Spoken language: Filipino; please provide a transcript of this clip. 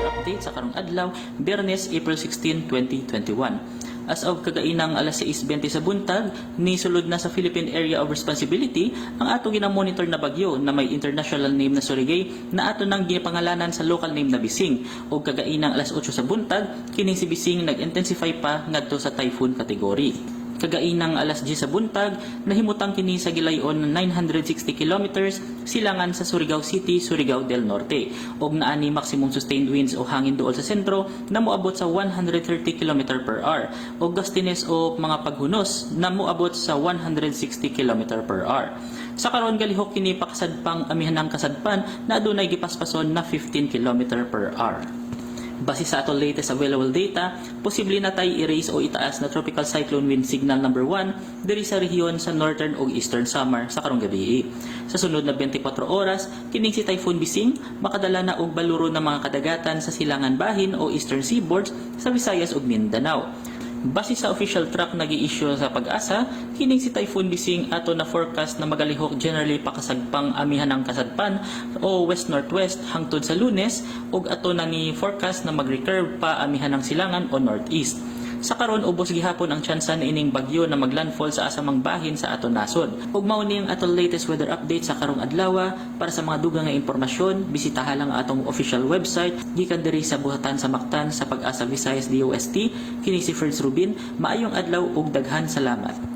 Update sa karong adlaw, Biyernes, April 16, 2021. As of kagainang alas 6:20 sa buntag, nisulod na sa Philippine Area of Responsibility ang ato ginamonitor na bagyo na may international name na Surigay na ato nang ginapangalanan sa local name na Bising. O kagainang alas 8 sa buntag, kining si Bising nag-intensify pa ngadto sa typhoon category. Kagainang alas 10 sa buntag, nahimutang kini sa gilayon ng 960 kilometers silangan sa Surigao City, Surigao del Norte. Og naani maximum sustained winds o hangin duol sa sentro na moabot sa 130 km per hour. Og gustiness o mga paghunos na moabot sa 160 km per hour. Sa karon galihok kini pakasadpang amihanang kasadpan na adunay gipaspason na 15 km per hour. Base sa atong latest available data, posible na tayo i-raise o itaas na tropical cyclone wind signal number 1 diri sa rehiyon sa northern o eastern Samar sa karong gabi. Sa sunod na 24 oras, kining si Typhoon Bising makadala na og baluro ng mga kadagatan sa silangan bahin o eastern seaboards sa Visayas ug Mindanao. Base sa official track nag-i-issue sa Pag-asa, kining si Typhoon Bising ato na forecast na magalihok generally pakasagpang amihanang kasadpan o west-northwest hangtod sa Lunes ug ato na ni forecast na mag-recurve pa amihanang silangan o northeast. Sa karon ubos gihapon ang tsansa na ining bagyo na maglandfall sa asamang bahin sa aton nasod. Ug mao ni ang atong latest weather update sa karong adlaw. Para sa mga dugang nga impormasyon, bisitaha lang ang atong official website gikan diri sa buhatan sa Mactan sa Pag-asa Visayas DOST. Kini si Ferds Rubin, maayong adlaw ug daghan salamat.